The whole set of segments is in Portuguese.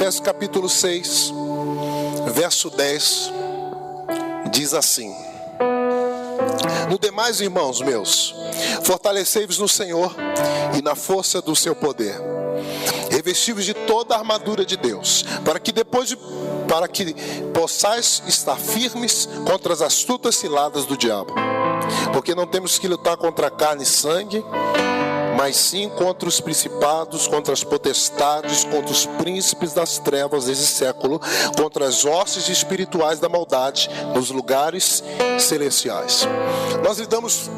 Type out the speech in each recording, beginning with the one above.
Efésios capítulo 6, verso 10, diz assim: no demais, irmãos meus, fortalecei-vos no Senhor e na força do seu poder. Revesti-vos de toda a armadura de Deus, para que possais estar firmes contra as astutas ciladas do diabo. Porque não temos que lutar contra carne e sangue, mas sim contra os principados, contra as potestades, contra os príncipes das trevas desse século, contra as hostes espirituais da maldade nos lugares celestiais. Nós lidamos,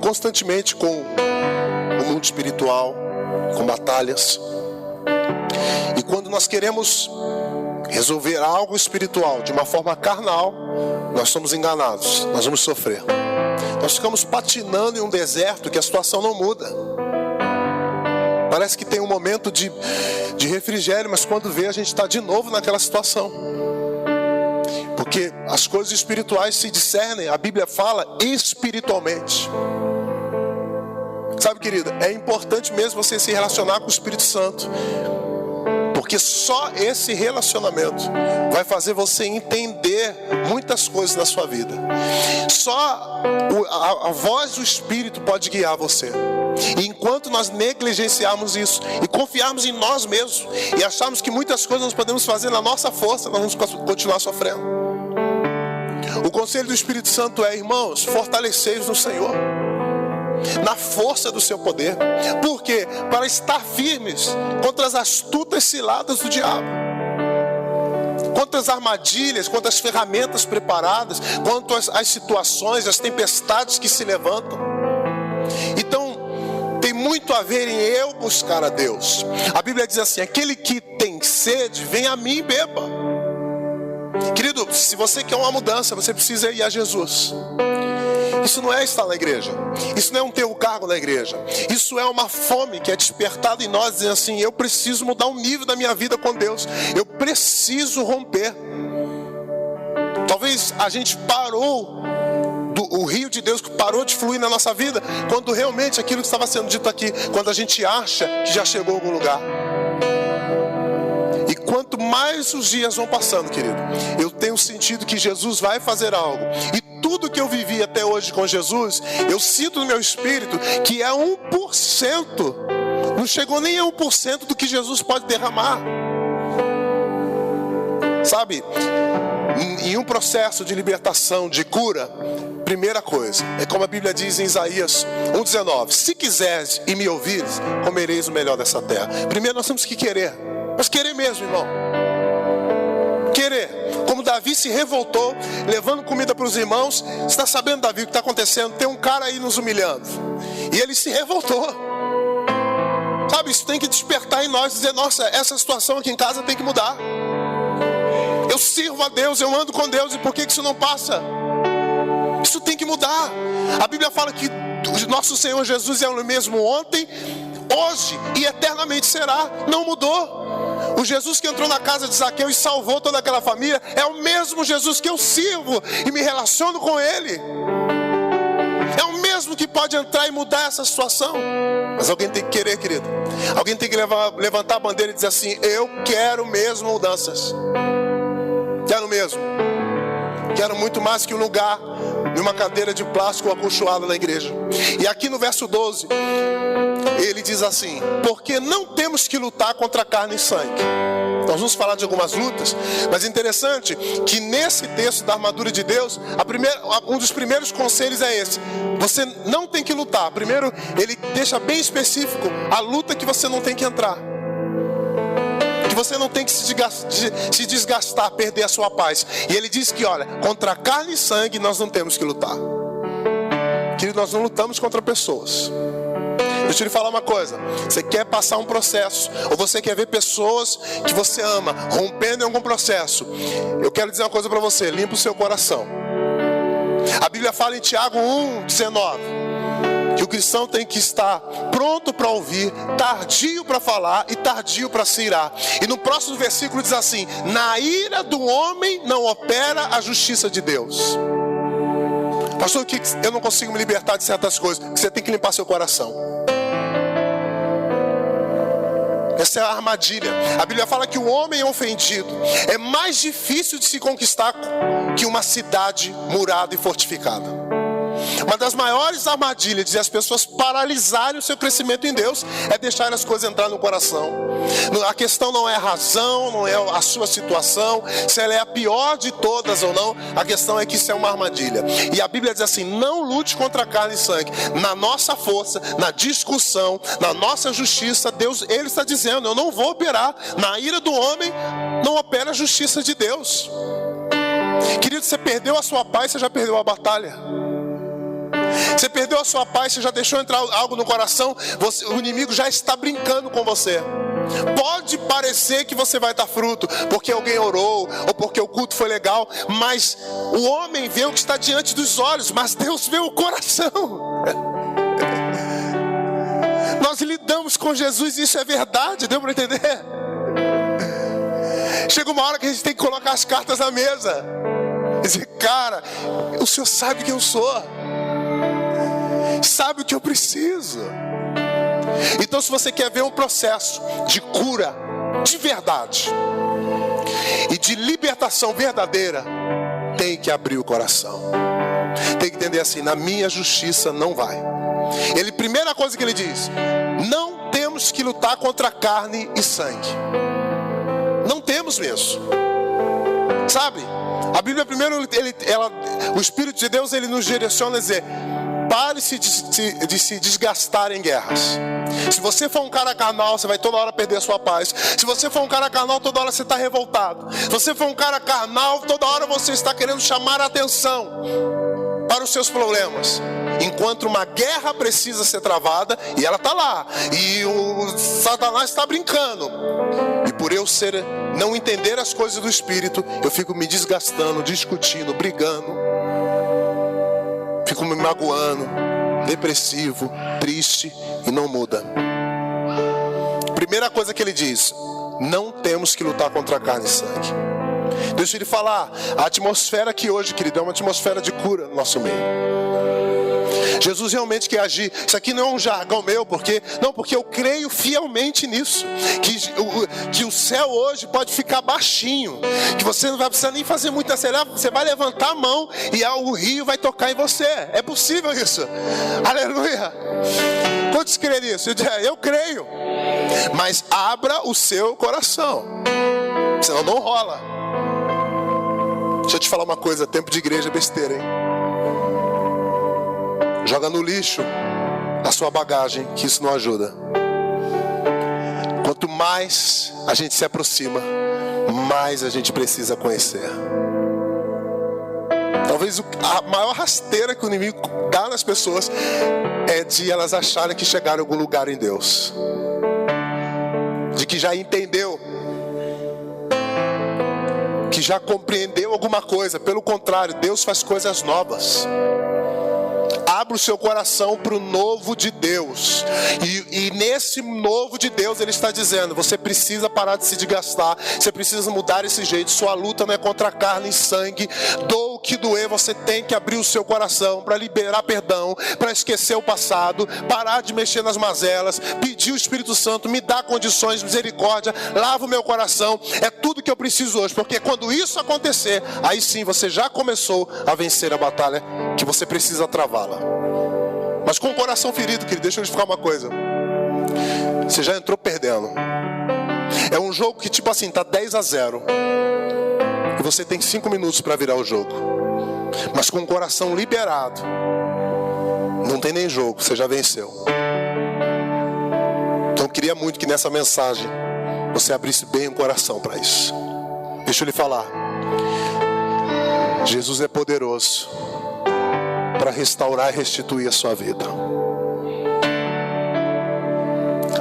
constantemente com o mundo espiritual, com batalhas. E quando nós queremos resolver algo espiritual de uma forma carnal, nós somos enganados, nós vamos sofrer. Nós ficamos patinando em um deserto que a situação não muda. Parece que tem um momento de refrigério, mas quando vê, a gente está de novo naquela situação. Porque as coisas espirituais se discernem, a Bíblia fala espiritualmente. Sabe, querido, é importante mesmo você se relacionar com o Espírito Santo. Porque só esse relacionamento vai fazer você entender muitas coisas na sua vida. Só a voz do Espírito pode guiar você. E enquanto nós negligenciarmos isso e confiarmos em nós mesmos e acharmos que muitas coisas nós podemos fazer na nossa força, nós vamos continuar sofrendo. O conselho do Espírito Santo é: irmãos, fortalecei-vos no Senhor, na força do seu poder. Por quê? Para estar firmes contra as astutas ciladas do diabo, contra as armadilhas, contra as ferramentas preparadas, contra as situações, as tempestades que se levantam. Então, tem muito a ver em eu buscar a Deus. A Bíblia diz assim: aquele que tem sede, vem a mim e beba. Querido, se você quer uma mudança, você precisa ir a Jesus. Isso não é estar na igreja, isso não é ter um cargo na igreja, isso é uma fome que é despertada em nós, dizendo assim: eu preciso mudar o nível da minha vida com Deus, eu preciso romper. Talvez a gente parou, o rio de Deus parou de fluir na nossa vida, quando realmente aquilo que estava sendo dito aqui, quando a gente acha que já chegou a algum lugar. E quanto mais os dias vão passando, querido, eu tenho sentido que Jesus vai fazer algo. E tudo que eu vivi até hoje com Jesus, eu sinto no meu espírito que é 1%. Não chegou nem a 1% do que Jesus pode derramar. Sabe, em um processo de libertação, de cura, primeira coisa, é como a Bíblia diz em Isaías 1,19: se quiseres e me ouvires, comereis o melhor dessa terra. Primeiro nós temos que querer. Mas querer mesmo, irmão. Querer. Como Davi se revoltou, levando comida para os irmãos. Você está sabendo, Davi, o que está acontecendo? Tem um cara aí nos humilhando. E ele se revoltou. Sabe, isso tem que despertar em nós, dizer: nossa, essa situação aqui em casa tem que mudar. Eu sirvo a Deus, eu ando com Deus, e por que isso não passa? Isso tem que mudar. A Bíblia fala que o nosso Senhor Jesus é o mesmo ontem, hoje e eternamente será. Não mudou. O Jesus que entrou na casa de Zaqueu e salvou toda aquela família é o mesmo Jesus que eu sirvo e me relaciono com Ele. É o mesmo que pode entrar e mudar essa situação. Mas alguém tem que querer, querido. Alguém tem que levantar a bandeira e dizer assim: eu quero mesmo mudanças. Quero mesmo. Quero muito mais que um lugar em uma cadeira de plástico acolchoada na igreja. E aqui no verso 12, ele diz assim: porque não temos que lutar contra carne e sangue. Nós vamos falar de algumas lutas, mas é interessante que nesse texto da armadura de Deus, um dos primeiros conselhos é esse: você não tem que lutar. Primeiro, ele deixa bem específico a luta que você não tem que entrar, que você não tem que se desgastar, perder a sua paz. E ele diz que, olha, contra carne e sangue nós não temos que lutar. Querido, nós não lutamos contra pessoas. Deixa eu lhe falar uma coisa: você quer passar um processo, ou você quer ver pessoas que você ama rompendo em algum processo, eu quero dizer uma coisa para você: limpa o seu coração. A Bíblia fala em Tiago 1,19 que o cristão tem que estar pronto para ouvir, tardio para falar e tardio para se irar. E no próximo versículo diz assim: na ira do homem não opera a justiça de Deus. Pastor, que eu não consigo me libertar de certas coisas? Você tem que limpar seu coração. Essa é a armadilha. A Bíblia fala que o homem ofendido é mais difícil de se conquistar que uma cidade murada e fortificada. Uma das maiores armadilhas de as pessoas paralisarem o seu crescimento em Deus é deixar as coisas entrar no coração. A questão não é a razão, não é a sua situação, se ela é a pior de todas ou não. A questão é que isso é uma armadilha. E a Bíblia diz assim: não lute contra carne e sangue. Na nossa força, na discussão, na nossa justiça, Deus, Ele está dizendo: eu não vou operar. Na ira do homem não opera a justiça de Deus. Querido, você perdeu a sua paz, você já perdeu a batalha. Você perdeu a sua paz, você já deixou entrar algo no coração, o inimigo já está brincando com você. Pode parecer que você vai dar fruto, porque alguém orou, ou porque o culto foi legal, mas o homem vê o que está diante dos olhos, mas Deus vê o coração. Nós lidamos com Jesus e isso é verdade, deu para entender? Chega uma hora que a gente tem que colocar as cartas na mesa. Dizer: cara, o Senhor sabe quem eu sou, sabe o que eu preciso. Então, se você quer ver um processo de cura de verdade e de libertação verdadeira, tem que abrir o coração. Tem que entender assim: na minha justiça não vai. Primeira coisa que ele diz: não temos que lutar contra carne e sangue. Não temos mesmo. Sabe? A Bíblia primeiro, o Espírito de Deus, ele nos direciona a dizer: pare-se de se desgastar em guerras. Se você for um cara carnal, você vai toda hora perder a sua paz. Se você for um cara carnal, toda hora você está revoltado. Se você for um cara carnal, toda hora você está querendo chamar a atenção para os seus problemas. Enquanto uma guerra precisa ser travada, e ela está lá, e o Satanás está brincando, e por eu não entender as coisas do Espírito, eu fico me desgastando, discutindo, brigando, fico me magoando, depressivo, triste, e não muda. Primeira coisa que ele diz: não temos que lutar contra carne e sangue. Deixa ele falar. A atmosfera aqui hoje, querido, é uma atmosfera de cura no nosso meio. Jesus realmente quer agir. Isso aqui não é um jargão meu, porque eu creio fielmente nisso, que o céu hoje pode ficar baixinho, que você não vai precisar nem fazer muito acelerar, você vai levantar a mão e o rio vai tocar em você. É possível isso. Aleluia. Quantos creem nisso? Eu creio. Mas abra o seu coração, senão não rola. Deixa eu te falar uma coisa: tempo de igreja é besteira, hein? Joga no lixo a sua bagagem, que isso não ajuda. Quanto mais a gente se aproxima, mais a gente precisa conhecer. Talvez a maior rasteira que o inimigo dá nas pessoas é de elas acharem que chegaram em algum lugar em Deus, de que já entendeu, que já compreendeu alguma coisa. Pelo contrário, Deus faz coisas novas. Abra o seu coração para o novo de Deus. E nesse novo de Deus, Ele está dizendo: você precisa parar de se desgastar. Você precisa mudar esse jeito. Sua luta não é contra carne e sangue. Doa o que doer. Você tem que abrir o seu coração para liberar perdão, para esquecer o passado, parar de mexer nas mazelas, pedir o Espírito Santo: me dá condições, misericórdia, lava o meu coração. É tudo que eu preciso hoje. Porque quando isso acontecer, aí sim você já começou a vencer a batalha que você precisa travá-la. Mas com o coração ferido, querido, deixa eu te falar uma coisa: você já entrou perdendo. É um jogo que, tipo assim, tá 10-0 e você tem 5 minutos para virar o jogo. Mas com o coração liberado, não tem nem jogo, você já venceu. Então eu queria muito que nessa mensagem você abrisse bem o coração para isso. Deixa eu lhe falar: Jesus é poderoso para restaurar e restituir a sua vida.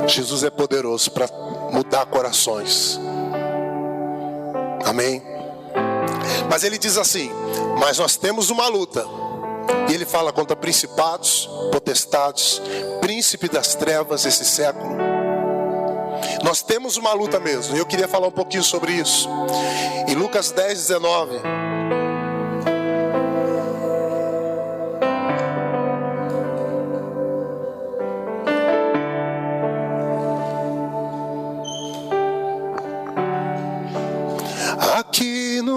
Jesus é poderoso para mudar corações. Amém? Mas ele diz assim: mas nós temos uma luta. E ele fala contra principados, potestades, príncipe das trevas desse século. Nós temos uma luta mesmo. E eu queria falar um pouquinho sobre isso. Em Lucas 10:19.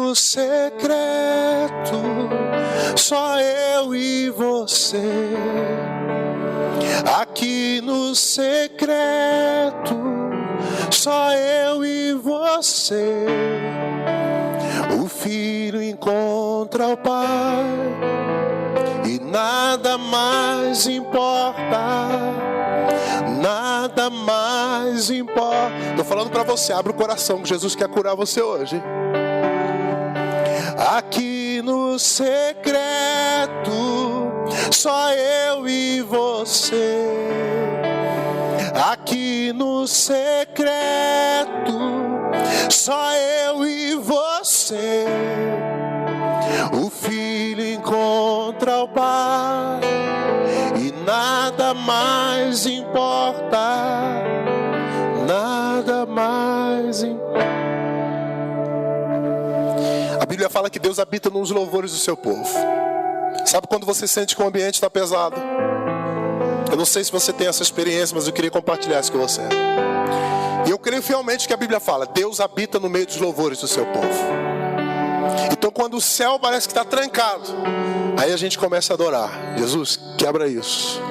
no secreto, só eu e você. Aqui no secreto, só eu e você. O filho encontra o pai e nada mais importa. Nada mais importa. Estou falando para você, abre o coração, que Jesus quer curar você hoje. Aqui no secreto, só eu e você. Aqui no secreto, só eu e você. O filho encontra o pai e nada mais importa. Nada mais importa. A Bíblia fala que Deus habita nos louvores do seu povo. Sabe quando você sente que o ambiente está pesado? Eu não sei se você tem essa experiência, mas eu queria compartilhar isso com você. E eu creio fielmente que a Bíblia fala: Deus habita no meio dos louvores do seu povo. Então quando o céu parece que está trancado, aí a gente começa a adorar. Jesus, quebra isso.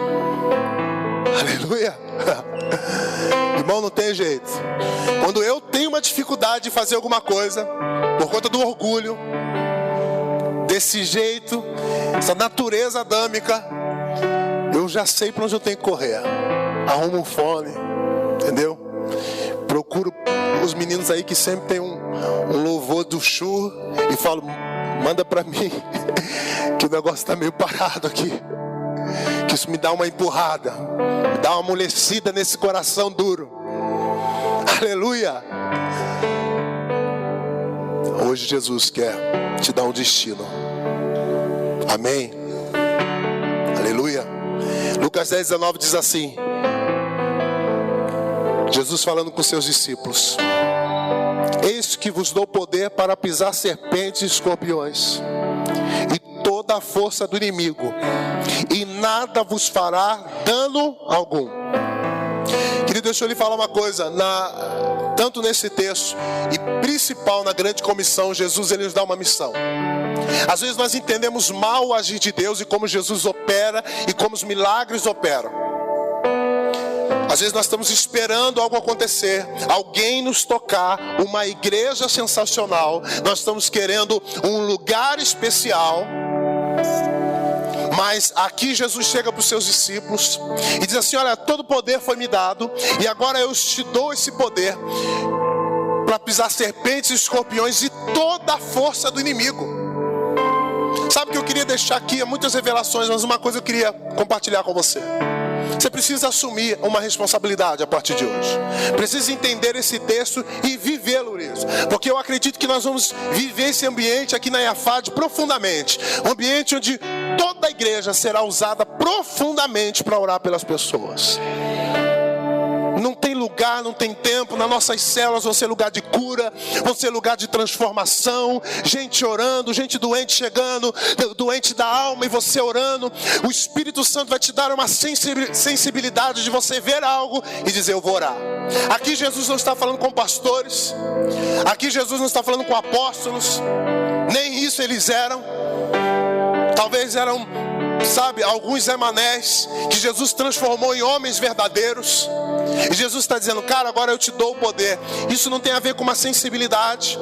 Aleluia. Irmão, não tem jeito. Quando eu tenho uma dificuldade de fazer alguma coisa, por conta do orgulho, desse jeito, essa natureza adâmica, eu já sei para onde eu tenho que correr. Arrumo um fone, entendeu? Procuro os meninos aí que sempre tem um louvor do Chu e falo: manda para mim, que o negócio está meio parado aqui. Que isso me dá uma empurrada, me dá uma amolecida nesse coração duro. Aleluia. Hoje Jesus quer te dar um destino. Amém. Aleluia. Lucas 10:19 diz assim: Jesus falando com seus discípulos: eis que vos dou poder para pisar serpentes e escorpiões e toda a força do inimigo, e nada vos fará dano algum. Querido, deixa eu lhe falar uma coisa. Tanto nesse texto e principal na grande comissão, Jesus ele nos dá uma missão. Às vezes nós entendemos mal o agir de Deus e como Jesus opera e como os milagres operam. Às vezes nós estamos esperando algo acontecer, alguém nos tocar, uma igreja sensacional, nós estamos querendo um lugar especial. Mas aqui Jesus chega para os seus discípulos e diz assim: olha, todo poder foi me dado, e agora eu te dou esse poder para pisar serpentes e escorpiões e toda a força do inimigo. Sabe o que eu queria deixar aqui? Há muitas revelações, mas uma coisa eu queria compartilhar com você. Você precisa assumir uma responsabilidade a partir de hoje. Precisa entender esse texto e vivê-lo nisso. Porque eu acredito que nós vamos viver esse ambiente aqui na IAFAD profundamente. Um ambiente onde toda a igreja será usada profundamente para orar pelas pessoas. Não tem lugar, não tem tempo. Nas nossas células vão ser lugar de cura, vão ser lugar de transformação. Gente orando, gente doente chegando, doente da alma e você orando. O Espírito Santo vai te dar uma sensibilidade de você ver algo e dizer: eu vou orar. Aqui Jesus não está falando com pastores, aqui Jesus não está falando com apóstolos. Nem isso eles eram. Talvez eram, sabe, alguns Zé Manés que Jesus transformou em homens verdadeiros. E Jesus está dizendo: cara, agora eu te dou o poder. Isso não tem a ver com uma sensibilidade,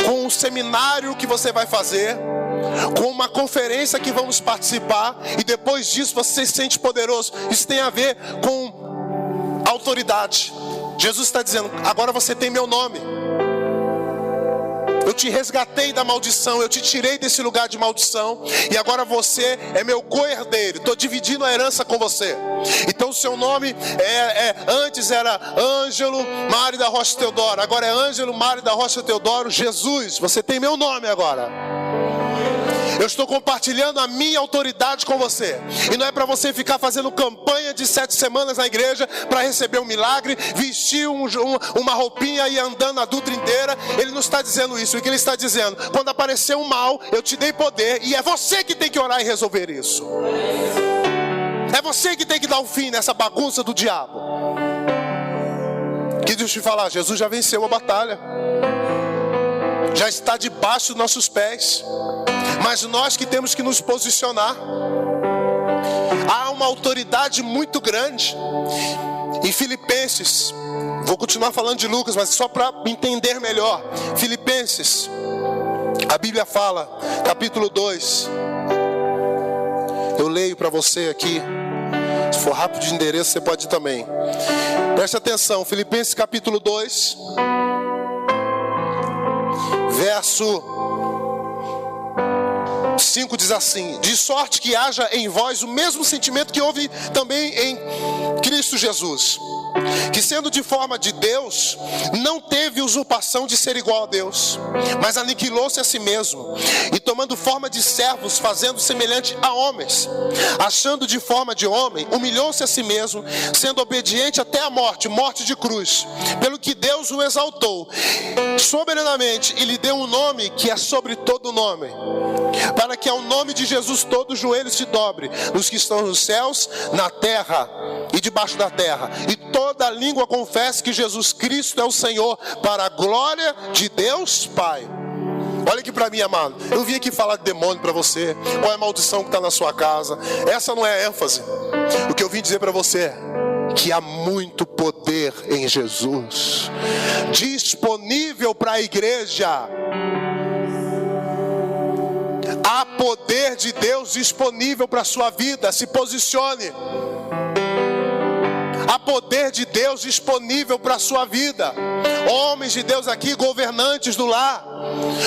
com um seminário que você vai fazer, com uma conferência que vamos participar e depois disso você se sente poderoso. Isso tem a ver com autoridade. Jesus está dizendo: agora você tem meu nome. Eu te resgatei da maldição, eu te tirei desse lugar de maldição, e agora você é meu co-herdeiro. Estou dividindo a herança com você. Então o seu nome antes era Ângelo Mário da Rocha Teodoro, agora é Ângelo Mário da Rocha Teodoro Jesus. Você tem meu nome agora. Eu estou compartilhando a minha autoridade com você. E não é para você ficar fazendo campanha de 7 semanas na igreja para receber um milagre, vestir uma roupinha e andando a dutra inteira. Ele não está dizendo isso. O que ele está dizendo: quando aparecer um mal, eu te dei poder, e é você que tem que orar e resolver isso. É você que tem que dar um fim nessa bagunça do diabo. Que deixa eu te falar, Jesus já venceu a batalha. já está debaixo dos nossos pés, mas nós que temos que nos posicionar. Há uma autoridade muito grande em Filipenses. Vou continuar falando de Lucas, mas só para entender melhor. Filipenses, a Bíblia fala, capítulo 2. Eu leio para você aqui. Se for rápido de endereço, você pode ir também. Preste atenção, Filipenses capítulo 2, verso 5 diz assim: de sorte que haja em vós o mesmo sentimento que houve também em Cristo Jesus, que sendo de forma de Deus, não teve usurpação de ser igual a Deus, mas aniquilou-se a si mesmo, e tomando forma de servos, fazendo semelhante a homens, achando de forma de homem, humilhou-se a si mesmo, sendo obediente até a morte, morte de cruz, pelo que Deus o exaltou soberanamente e lhe deu um nome que é sobre todo nome, para que ao nome de Jesus todo o joelho se dobre, nos que estão nos céus, na terra e debaixo da terra, e toda língua confesse que Jesus Cristo é o Senhor, para a glória de Deus Pai. Olha aqui para mim, amado. Eu vim aqui falar de demônio para você, qual é a maldição que está na sua casa. Essa não é a ênfase. O que eu vim dizer para você é que há muito poder em Jesus, disponível para a igreja. Há poder de Deus disponível para a sua vida. Se posicione. Há poder de Deus disponível para a sua vida. Homens de Deus aqui, governantes do lar.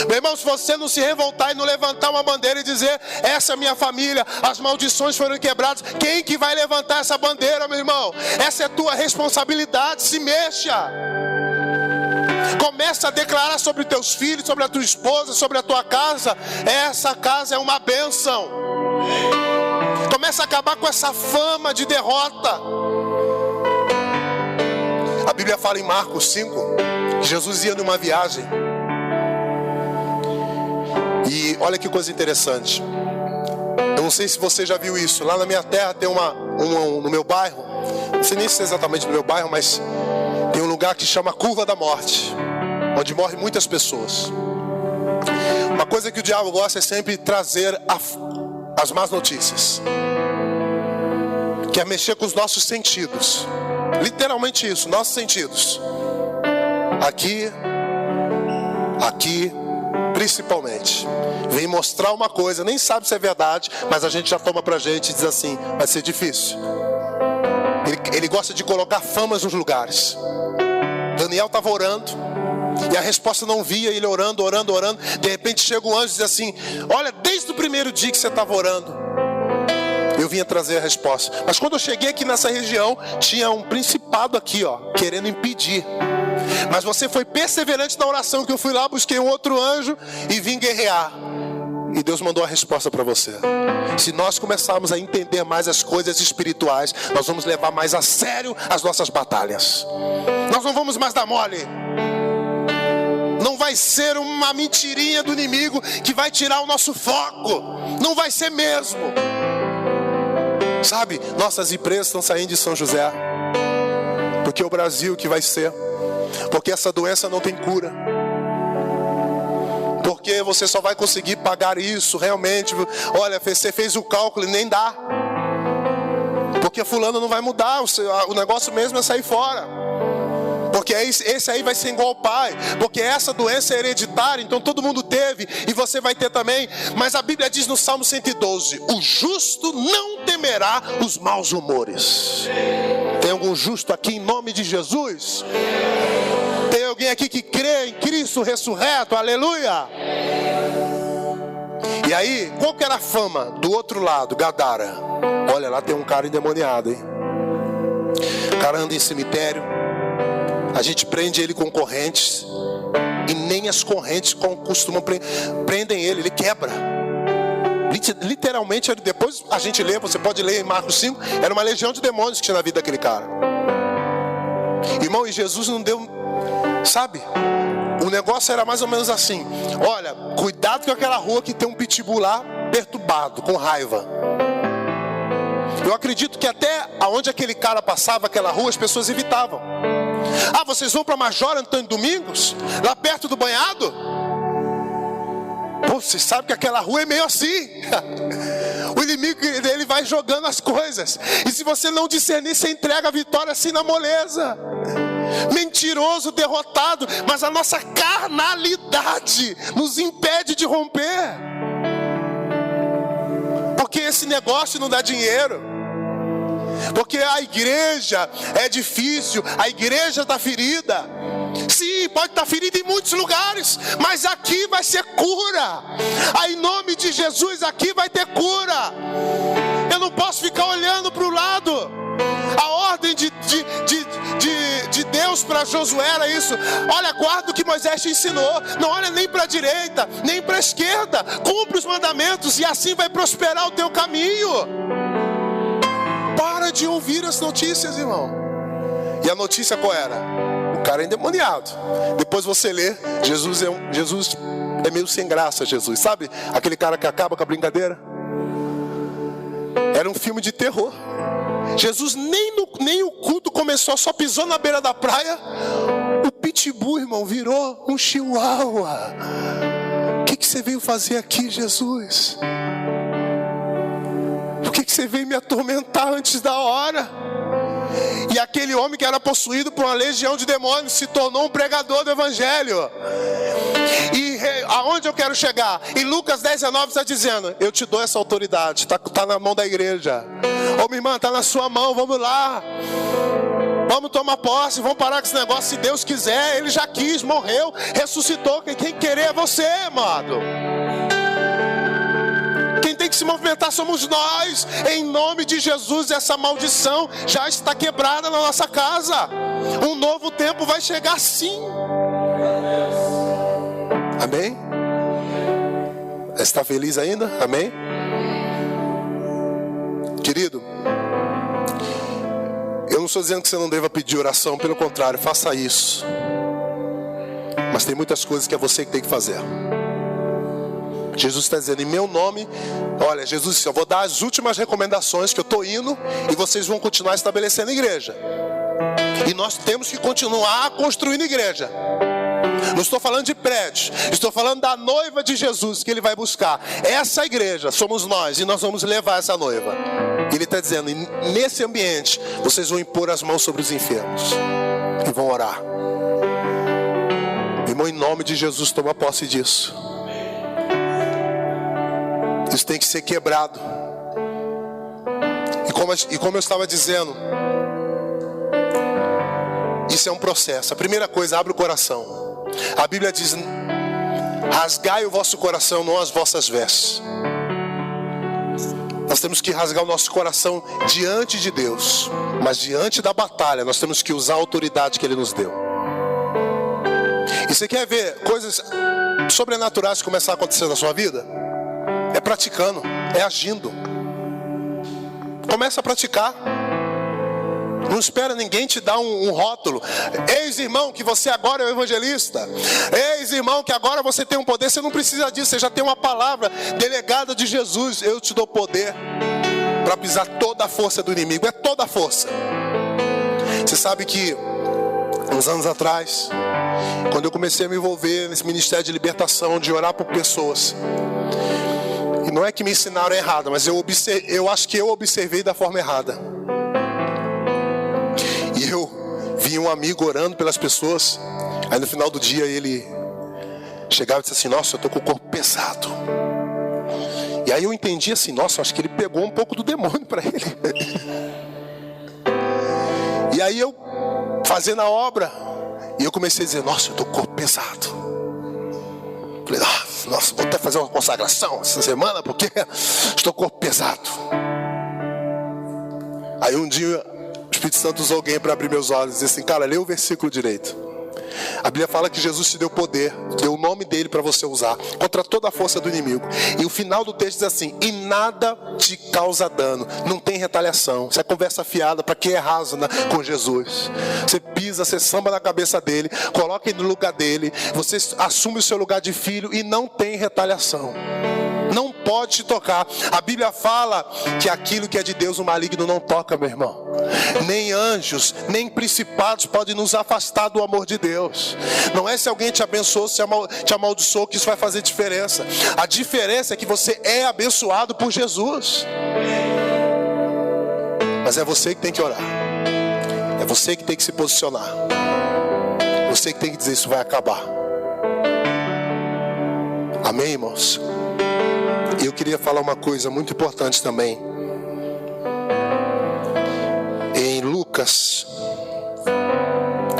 Meu irmão, se você não se revoltar e não levantar uma bandeira e dizer: essa é a minha família, as maldições foram quebradas, quem que vai levantar essa bandeira, meu irmão? Essa é a tua responsabilidade. Se mexa. Começa a declarar sobre teus filhos, sobre a tua esposa, sobre a tua casa. Essa casa é uma bênção. Começa a acabar com essa fama de derrota. A Bíblia fala em Marcos 5 que Jesus ia numa viagem. E olha que coisa interessante. Eu não sei se você já viu isso. Lá na minha terra tem no meu bairro, não sei nem se é exatamente no meu bairro, mas tem um lugar que chama Curva da Morte, onde morrem muitas pessoas. Uma coisa que o diabo gosta é sempre trazer as más notícias, que é mexer com os nossos sentidos. Literalmente isso, nossos sentidos. Aqui, principalmente. Vem mostrar uma coisa, nem sabe se é verdade, mas a gente já toma pra gente e diz assim: vai ser difícil. Ele gosta de colocar famas nos lugares. Daniel estava orando e a resposta não via, ele orando. De repente chega um anjo e diz assim: olha, desde o primeiro dia que você estava orando, eu vinha trazer a resposta. Mas quando eu cheguei aqui nessa região, tinha um principado aqui, querendo impedir. Mas você foi perseverante na oração, que eu fui lá, busquei um outro anjo e vim guerrear. E Deus mandou a resposta para você. Se nós começarmos a entender mais as coisas espirituais, nós vamos levar mais a sério as nossas batalhas. Nós não vamos mais dar mole. Não vai ser uma mentirinha do inimigo que vai tirar o nosso foco. Não vai ser mesmo. Sabe, nossas empresas estão saindo de São José, porque é o Brasil que vai ser. Porque essa doença não tem cura. Porque você só vai conseguir pagar isso realmente. Olha, você fez o cálculo e nem dá. Porque fulano não vai mudar. O negócio mesmo é sair fora. Porque esse aí vai ser igual ao pai. Porque essa doença é hereditária, então todo mundo teve e você vai ter também. Mas a Bíblia diz no Salmo 112: o justo não temerá os maus rumores. Tem algum justo aqui em nome de Jesus? Tem alguém aqui que crê em Cristo ressurreto? Aleluia! E aí, qual que era a fama do outro lado, Gadara? Olha, lá tem um cara endemoniado, hein? O cara anda em cemitério. A gente prende ele com correntes, e nem as correntes costumam prendem ele quebra. Literalmente, depois a gente lê, você pode ler em Marcos 5, era uma legião de demônios que tinha na vida daquele cara. Irmão, e Jesus não deu, sabe? O negócio era mais ou menos assim: olha, cuidado com aquela rua que tem um pitbull lá perturbado, com raiva. Eu acredito que até aonde aquele cara passava, aquela rua, as pessoas evitavam. Ah, vocês vão para Major Antônio Domingos? Lá perto do banhado? Pô, você sabe que aquela rua é meio assim. O inimigo, ele vai jogando as coisas. E se você não discernir, você entrega a vitória assim na moleza. Mentiroso, derrotado. Mas a nossa carnalidade nos impede de romper. Porque esse negócio não dá dinheiro. Porque a igreja é difícil. A igreja está ferida. Sim, pode estar ferida em muitos lugares, mas aqui vai ser cura. Aí, em nome de Jesus, aqui vai ter cura. Eu não posso ficar olhando para o lado. A ordem de Deus para Josué era isso: olha, guarda o que Moisés te ensinou. Não olha nem para a direita, nem para a esquerda. Cumpre os mandamentos e assim vai prosperar o teu caminho. Para de ouvir as notícias, irmão. E a notícia qual era? O cara é endemoniado. Depois você lê, Jesus é meio sem graça, Jesus. Sabe aquele cara que acaba com a brincadeira? Era um filme de terror. Jesus nem o culto começou, só pisou na beira da praia. O pitbull, irmão, virou um chihuahua. O que você veio fazer aqui, Jesus? Por que você veio me atormentar antes da hora? E aquele homem que era possuído por uma legião de demônios se tornou um pregador do evangelho. E aonde eu quero chegar? Em Lucas 10:19 está dizendo: eu te dou essa autoridade, está na mão da igreja. Ô minha irmã, está na sua mão, vamos lá. Vamos tomar posse, vamos parar com esse negócio. Se Deus quiser, Ele já quis, morreu, ressuscitou. Quem querer é você, amado. Quem tem que se movimentar somos nós. Em nome de Jesus, essa maldição já está quebrada na nossa casa. Um novo tempo vai chegar sim. Amém? Está feliz ainda? Amém? Querido, eu não estou dizendo que você não deva pedir oração. Pelo contrário, faça isso. Mas tem muitas coisas que é você que tem que fazer. Jesus está dizendo, em meu nome, olha, Jesus disse, eu vou dar as últimas recomendações, que eu estou indo, e vocês vão continuar estabelecendo igreja. E nós temos que continuar construindo igreja. Não estou falando de prédios, estou falando da noiva de Jesus que Ele vai buscar. Essa igreja somos nós, e nós vamos levar essa noiva. Ele está dizendo, nesse ambiente, vocês vão impor as mãos sobre os enfermos e vão orar. Irmão, em nome de Jesus, toma posse disso. Isso tem que ser quebrado. E como eu estava dizendo, isso é um processo. A primeira coisa, abre o coração. A Bíblia diz, rasgai o vosso coração, não as vossas vestes. Nós temos que rasgar o nosso coração diante de Deus. Mas diante da batalha, nós temos que usar a autoridade que Ele nos deu. E você quer ver coisas sobrenaturais começar a acontecer na sua vida? É praticando, é agindo. Começa a praticar. Não espera ninguém te dar um rótulo. Eis, irmão, que você agora é o evangelista. Eis, irmão, que agora você tem um poder. Você não precisa disso, você já tem uma palavra delegada de Jesus. Eu te dou poder para pisar toda a força do inimigo. É toda a força. Você sabe que uns anos atrás, quando eu comecei a me envolver nesse ministério de libertação, de orar por pessoas, e não é que me ensinaram errado, mas eu acho que eu observei da forma errada. E eu vi um amigo orando pelas pessoas. Aí no final do dia ele chegava e disse assim, nossa, eu estou com o corpo pesado. E aí eu entendi assim, nossa, acho que ele pegou um pouco do demônio para ele. E aí eu fazendo a obra, e eu comecei a dizer, nossa, eu estou com o corpo pesado. Falei, nossa, vou até fazer uma consagração essa semana, porque estou com o corpo pesado. Aí um dia o Espírito Santo usou alguém para abrir meus olhos e disse assim, cara, lê o versículo direito. A Bíblia fala que Jesus te deu poder, deu o nome dele para você usar contra toda a força do inimigo. E o final do texto diz assim, e nada te causa dano. Não tem retaliação. Isso é conversa fiada para quem é raso com Jesus. Você pisa, você samba na cabeça dele, coloca ele no lugar dele, você assume o seu lugar de filho e não tem retaliação. Não pode pode te tocar. A Bíblia fala que aquilo que é de Deus o maligno não toca, meu irmão. Nem anjos, nem principados podem nos afastar do amor de Deus. Não é se alguém te abençoou, se te amaldiçoou, que isso vai fazer diferença. A diferença é que você é abençoado por Jesus. Mas é você que tem que orar. É você que tem que se posicionar. Você que tem que dizer: isso vai acabar. Amém, irmãos? E eu queria falar uma coisa muito importante também. Em Lucas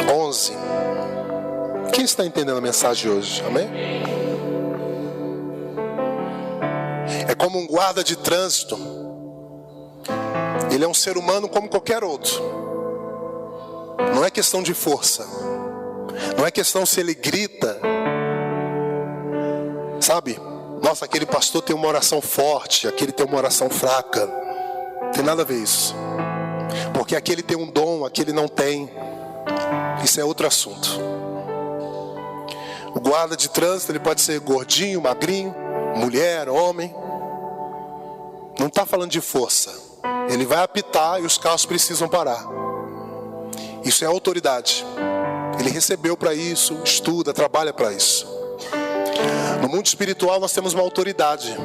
11. Quem está entendendo a mensagem hoje? Amém? É como um guarda de trânsito. Ele é um ser humano como qualquer outro. Não é questão de força. Não é questão se ele grita. Sabe? Nossa, aquele pastor tem uma oração forte, aquele tem uma oração fraca. Não tem nada a ver isso. Porque aquele tem um dom, aquele não tem. Isso é outro assunto. O guarda de trânsito, ele pode ser gordinho, magrinho, mulher, homem. Não está falando de força. Ele vai apitar e os carros precisam parar. Isso é autoridade. Ele recebeu para isso, estuda, trabalha para isso. No mundo espiritual nós temos uma autoridade.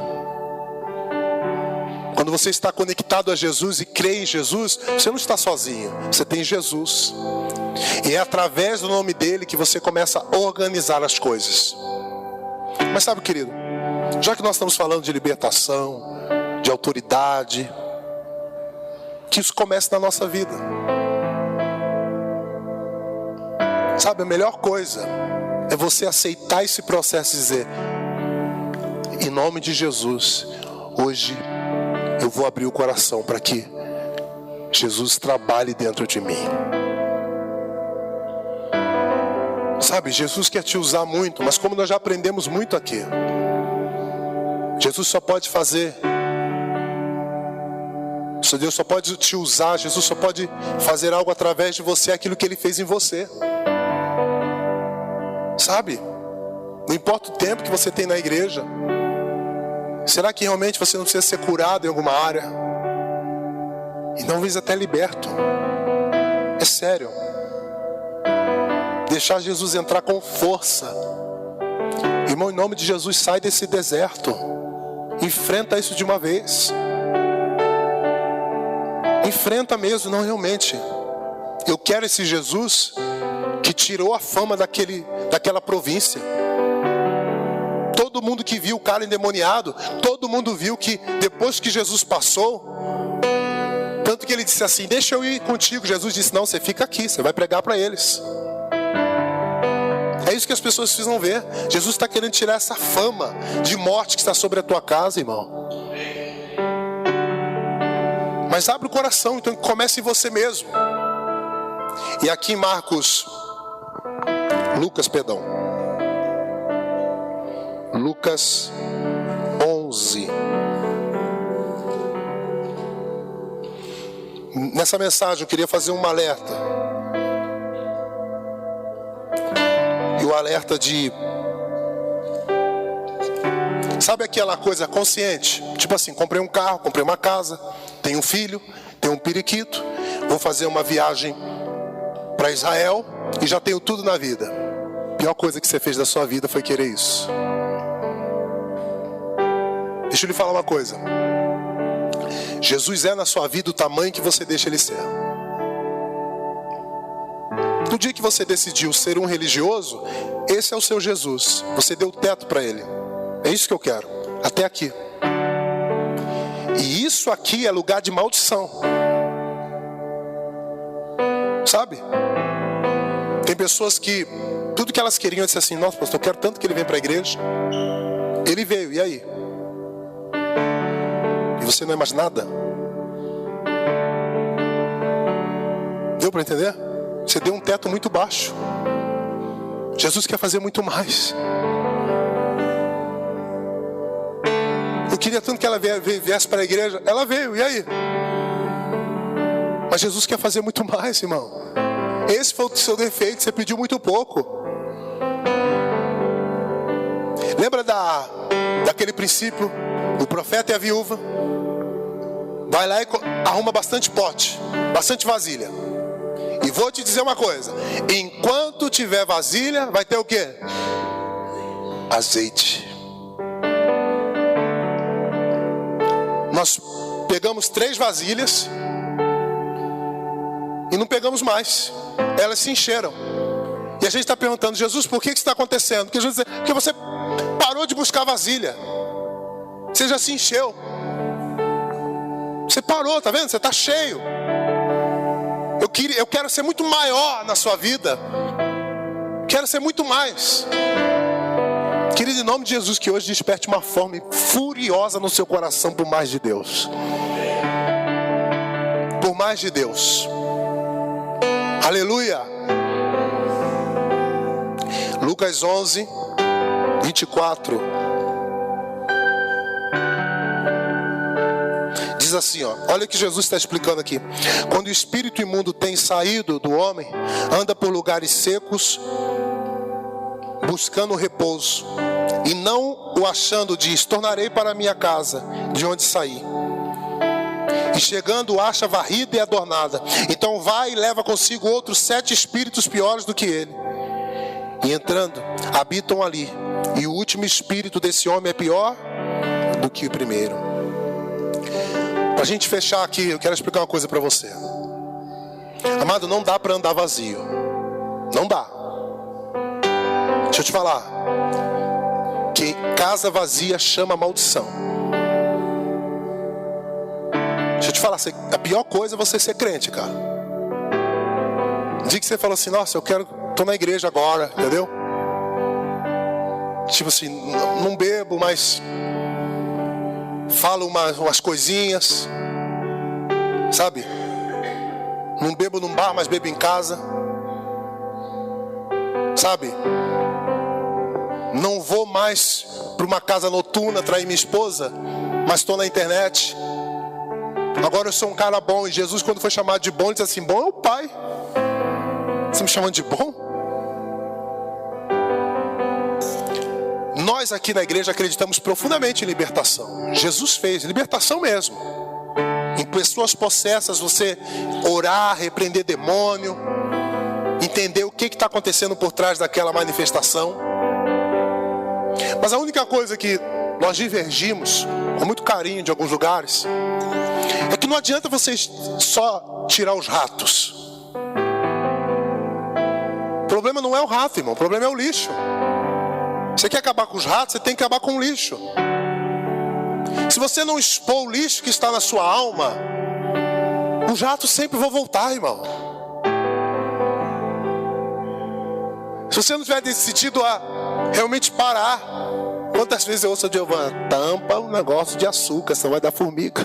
Quando você está conectado a Jesus e crê em Jesus, você não está sozinho, você tem Jesus. E é através do nome dele que você começa a organizar as coisas. Mas sabe, querido, já que nós estamos falando de libertação, de autoridade, que isso comece na nossa vida. Sabe, a melhor coisa é você aceitar esse processo e dizer: em nome de Jesus, hoje eu vou abrir o coração para que Jesus trabalhe dentro de mim. Sabe, Jesus quer te usar muito, mas como nós já aprendemos muito aqui, Jesus só pode fazer, Deus só pode te usar, Jesus só pode fazer algo através de você, aquilo que Ele fez em você. Sabe? Não importa o tempo que você tem na igreja. Será que realmente você não precisa ser curado em alguma área? E talvez até liberto. É sério. Deixar Jesus entrar com força. Irmão, em nome de Jesus, sai desse deserto. Enfrenta isso de uma vez. Enfrenta mesmo, não realmente. Eu quero esse Jesus que tirou a fama daquela província. Todo mundo que viu o cara endemoniado, todo mundo viu que depois que Jesus passou, tanto que ele disse assim: deixa eu ir contigo. Jesus disse: não, você fica aqui, você vai pregar para eles. É isso que as pessoas precisam ver. Jesus está querendo tirar essa fama de morte que está sobre a tua casa, irmão. Mas abre o coração, então comece em você mesmo. E aqui em Lucas 11. Nessa mensagem eu queria fazer um alerta. E o alerta de... Sabe aquela coisa consciente? Tipo assim, comprei um carro, comprei uma casa, tenho um filho, tenho um periquito, vou fazer uma viagem para Israel e já tenho tudo na vida. A pior coisa que você fez da sua vida foi querer isso. Deixa eu lhe falar uma coisa. Jesus é na sua vida o tamanho que você deixa Ele ser. No dia que você decidiu ser um religioso, esse é o seu Jesus. Você deu teto para Ele. É isso que eu quero. Até aqui. E isso aqui é lugar de maldição. Sabe? Tem pessoas que tudo que elas queriam, eu disse assim: nossa, pastor, eu quero tanto que ele venha para a igreja. Ele veio, e aí? E você não é mais nada? Deu para entender? Você deu um teto muito baixo. Jesus quer fazer muito mais. Eu queria tanto que ela viesse para a igreja. Ela veio, e aí? Mas Jesus quer fazer muito mais, irmão. Esse foi o seu defeito, você pediu muito pouco. Lembra daquele princípio O profeta e a viúva. Vai lá e arruma bastante pote, bastante vasilha. E vou te dizer uma coisa: enquanto tiver vasilha, vai ter o quê? Azeite. Nós pegamos 3 vasilhas e não pegamos mais. Elas se encheram. E a gente está perguntando: Jesus, por que isso está acontecendo? Porque Jesus diz: porque você parou de buscar vasilha. Você já se encheu. Você parou, tá vendo? Você está cheio. Eu quero ser muito maior na sua vida. Quero ser muito mais. Querido, em nome de Jesus, que hoje desperte uma fome furiosa no seu coração por mais de Deus. Por mais de Deus. Aleluia. Lucas 11, 24. Diz assim, ó, olha o que Jesus está explicando aqui. Quando o espírito imundo tem saído do homem, anda por lugares secos, buscando repouso, e não o achando, diz: tornarei para a minha casa, de onde saí. E chegando, acha varrida e adornada. Então vai e leva consigo outros 7 espíritos piores do que ele. E entrando, habitam ali. E o último espírito desse homem é pior do que o primeiro. Para a gente fechar aqui, eu quero explicar uma coisa para você. Amado, não dá para andar vazio. Não dá. Deixa eu te falar. Que casa vazia chama maldição. Deixa eu te falar, a pior coisa é você ser crente, cara. Um dia que você fala assim: nossa, tô na igreja agora, entendeu? Tipo assim, não bebo, mas falo umas coisinhas, sabe? Não bebo num bar, mas bebo em casa, sabe? Não vou mais para uma casa noturna trair minha esposa, mas estou na internet. Agora eu sou um cara bom. E Jesus, quando foi chamado de bom, ele disse assim: bom é o Pai. Você me chamando de bom? Nós aqui na igreja acreditamos profundamente em libertação. Jesus fez libertação mesmo. Em pessoas possessas, você orar, repreender demônio, entender o que está acontecendo por trás daquela manifestação. Mas a única coisa que nós divergimos, com muito carinho de alguns lugares, é que não adianta vocês só tirar os ratos. O problema não é o rato, irmão. O problema é o lixo. Você quer acabar com os ratos, você tem que acabar com o lixo. Se você não expor o lixo que está na sua alma, os ratos sempre vão voltar, irmão. Se você não tiver decidido a realmente parar. Quantas vezes eu ouço a Giovana: tampa um negócio de açúcar, senão vai dar formiga.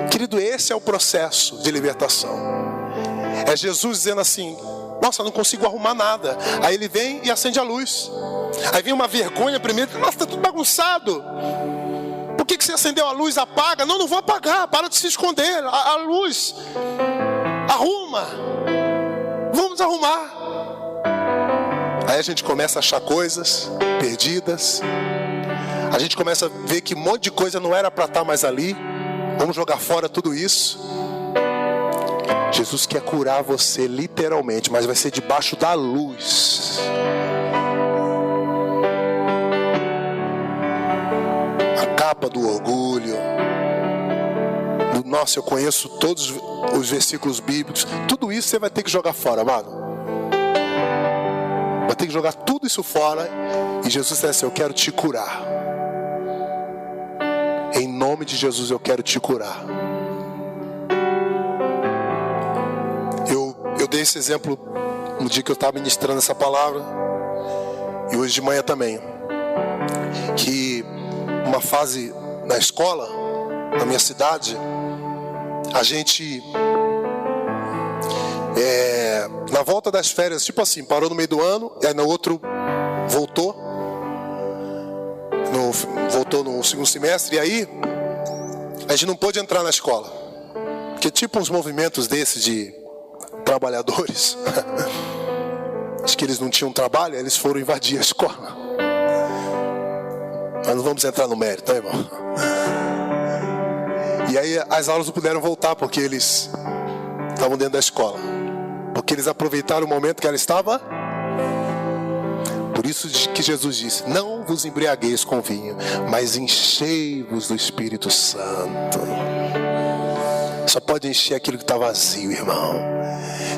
Querido, esse é o processo de libertação. É Jesus dizendo assim: nossa, não consigo arrumar nada. Aí ele vem e acende a luz. Aí vem uma vergonha primeiro: nossa, está tudo bagunçado. Por que você acendeu a luz? Apaga. Não vou apagar, para de se esconder. A luz, arruma. Vamos arrumar. Aí a gente começa a achar coisas perdidas. A gente começa a ver que um monte de coisa não era para estar mais ali. Vamos jogar fora tudo isso. Jesus quer curar você literalmente, mas vai ser debaixo da luz. A capa do orgulho. Nossa, eu conheço todos os versículos bíblicos. Tudo isso você vai ter que jogar fora, amado. Vai ter que jogar tudo isso fora. E Jesus disse assim: eu quero te curar. Em nome de Jesus eu quero te curar. Eu dei esse exemplo no dia que eu estava ministrando essa palavra, e hoje de manhã também, que uma fase na escola, na minha cidade, a gente na volta das férias, tipo assim, parou no meio do ano, e aí no outro voltou no segundo semestre, e aí a gente não pôde entrar na escola, porque tipo uns movimentos desses de trabalhadores, acho que eles não tinham trabalho, eles foram invadir a escola. Nós não vamos entrar no mérito, tá, irmão? E aí as aulas não puderam voltar porque eles estavam dentro da escola. Porque eles aproveitaram o momento que ela estava. Por isso que Jesus disse: não vos embriagueis com vinho, mas enchei-vos do Espírito Santo. Só pode encher aquilo que está vazio, irmão.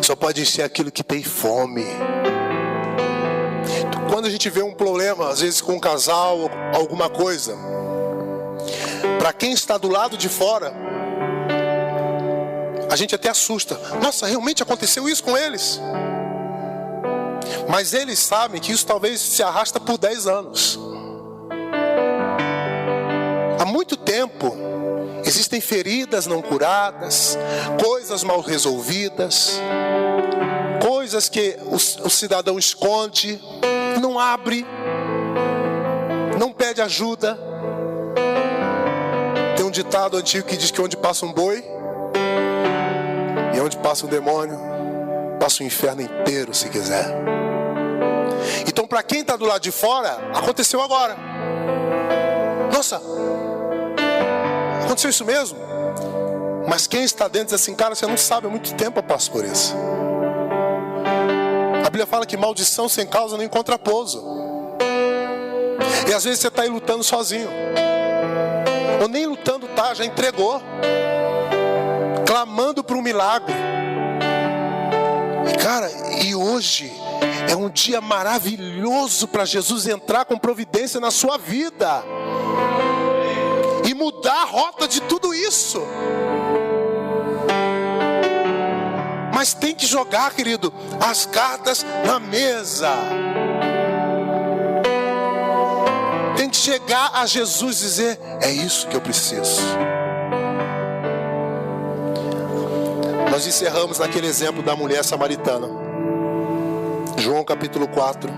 Só pode encher aquilo que tem fome. Quando a gente vê um problema, às vezes com um casal, alguma coisa, para quem está do lado de fora, a gente até assusta. Nossa, realmente aconteceu isso com eles? Mas eles sabem que isso talvez se arrasta por 10 anos. Há muito tempo existem feridas não curadas, coisas mal resolvidas, coisas que o cidadão esconde, não abre, não pede ajuda. Tem um ditado antigo que diz que onde passa um boi e onde passa um demônio, passa o inferno inteiro, se quiser. Então, para quem está do lado de fora, aconteceu agora. Nossa, aconteceu isso mesmo? Mas quem está dentro diz assim: cara, você não sabe, há muito tempo eu passo por isso. A Bíblia fala que maldição sem causa não encontra pouso. E às vezes você está aí lutando sozinho, ou nem lutando tá, já entregou, clamando por um milagre. E cara, e hoje é um dia maravilhoso para Jesus entrar com providência na sua vida e mudar a rota de tudo isso. Mas tem que jogar, querido, as cartas na mesa. Tem que chegar a Jesus e dizer: é isso que eu preciso. Nós encerramos naquele exemplo da mulher samaritana. João capítulo 4.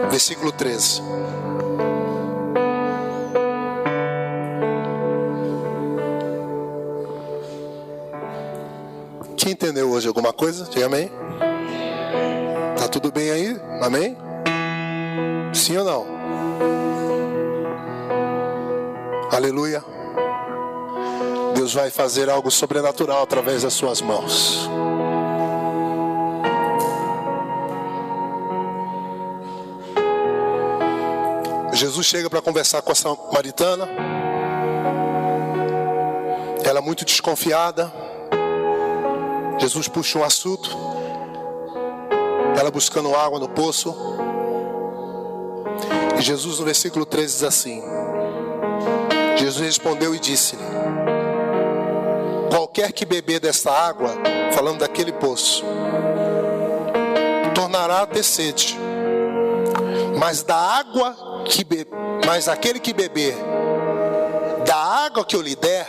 Versículo 13. Quem entendeu hoje alguma coisa? Diga amém. Tá tudo bem aí? Amém? Sim ou não? Aleluia. Deus vai fazer algo sobrenatural através das suas mãos. Jesus chega para conversar com a samaritana. Ela é muito desconfiada. Jesus puxa um assunto. Ela buscando água no poço. E Jesus no versículo 13 diz assim: Jesus respondeu e disse-lhe: qualquer que beber desta água, falando daquele poço, tornará a ter sede. Mas aquele que beber da água que eu lhe der,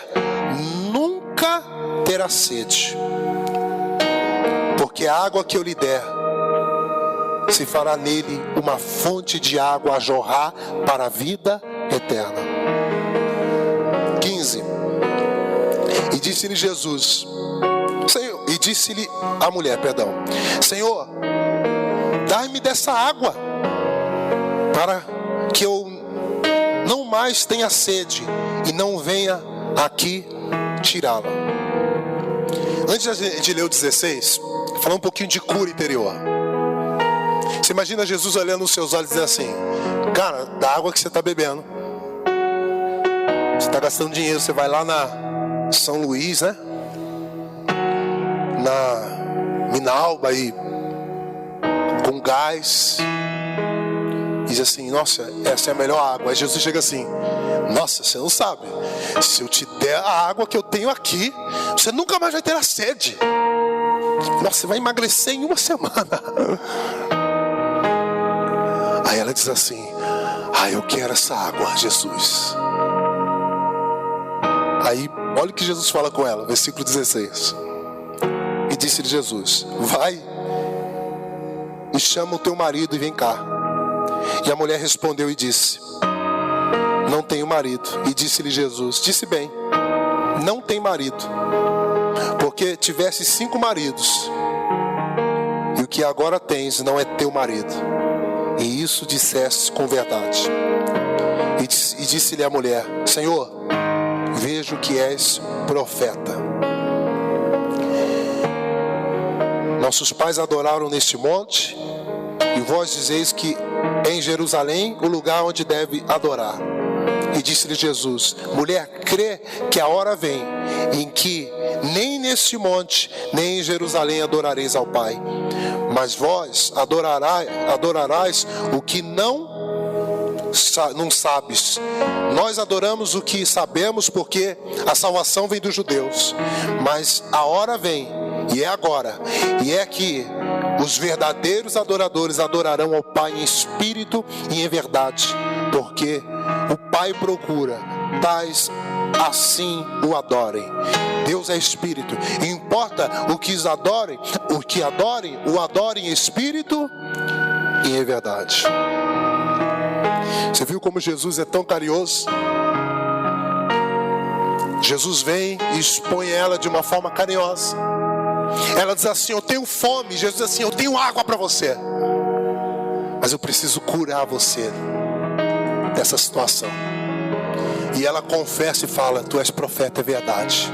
nunca terá sede. Porque a água que eu lhe der se fará nele uma fonte de água a jorrar para a vida eterna. 15. E disse-lhe Jesus, Senhor, e disse-lhe a mulher, Senhor, dai-me dessa água, para que eu não mais tenha sede e não venha aqui tirá-la. Antes de ler o 16, falar um pouquinho de cura interior. Você imagina Jesus olhando nos seus olhos e dizendo assim: cara, da água que você está bebendo, você está gastando dinheiro, você vai lá na São Luís, né? Na Minalba aí, com gás, e diz assim: nossa, essa é a melhor água. Aí Jesus chega assim: nossa, você não sabe, se eu te der a água que eu tenho aqui, você nunca mais vai ter a sede. Nossa, você vai emagrecer em uma semana. Aí ela diz assim: eu quero essa água, Jesus. Aí, olha o que Jesus fala com ela, versículo 16. E disse-lhe Jesus: vai e chama o teu marido e vem cá. E a mulher respondeu e disse: não tenho marido. E disse-lhe Jesus: disse bem, não tem marido, porque tivesse 5 maridos, que agora tens não é teu marido. E isso disseste com verdade. E disse-lhe a mulher: Senhor, vejo que és profeta. Nossos pais adoraram neste monte, e vós dizeis que em Jerusalém o lugar onde deve adorar. E disse-lhe Jesus: Mulher, crê que a hora vem em que nem neste monte, nem em Jerusalém adorareis ao Pai. Mas vós adorarás o que não sabes. Nós adoramos o que sabemos, porque a salvação vem dos judeus. Mas a hora vem, e é agora, e é que os verdadeiros adoradores adorarão ao Pai em espírito e em verdade, porque o Pai procura tais assim o adorem. Deus é espírito, e importa o que adorem, o adorem em espírito e em verdade. Você viu como Jesus é tão carinhoso? Jesus vem e expõe ela de uma forma carinhosa. Ela diz assim: eu tenho fome. Jesus diz assim: eu tenho água para você, mas eu preciso curar você dessa situação. E ela confessa e fala: tu és profeta, é verdade.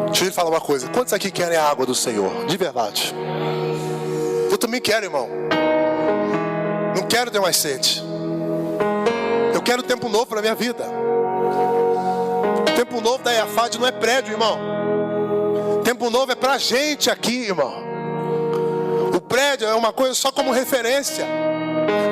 Deixa eu te falar uma coisa: quantos aqui querem a água do Senhor? De verdade. Eu também quero, irmão. Não quero ter mais sede. Eu quero tempo novo para a minha vida. Tempo novo da EAFAD não é prédio, irmão. Tempo novo é pra gente aqui, irmão. O prédio é uma coisa só como referência.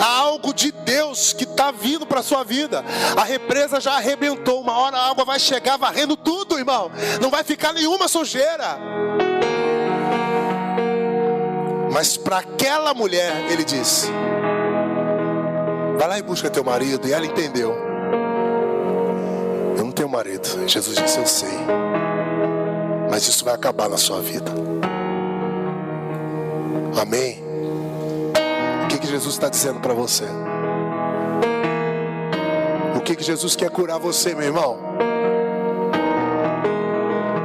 Há algo de Deus que está vindo para a sua vida. A represa já arrebentou. Uma hora a água vai chegar varrendo tudo, irmão. Não vai ficar nenhuma sujeira. Mas para aquela mulher, ele disse: vai lá e busca teu marido. E ela entendeu: eu não tenho marido. Jesus disse: eu sei, mas isso vai acabar na sua vida. Amém? O que Jesus está dizendo para você? O que Jesus quer curar você, meu irmão?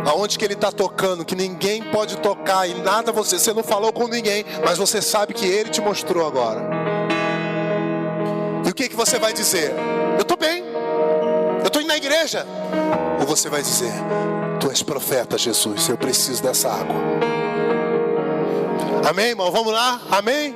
Aonde que Ele está tocando, que ninguém pode tocar, e nada você não falou com ninguém, mas você sabe que Ele te mostrou agora. E o que você vai dizer? Eu estou bem, eu estou indo na igreja. Ou você vai dizer: tu és profeta, Jesus, eu preciso dessa água. Amém, irmão? Vamos lá? Amém?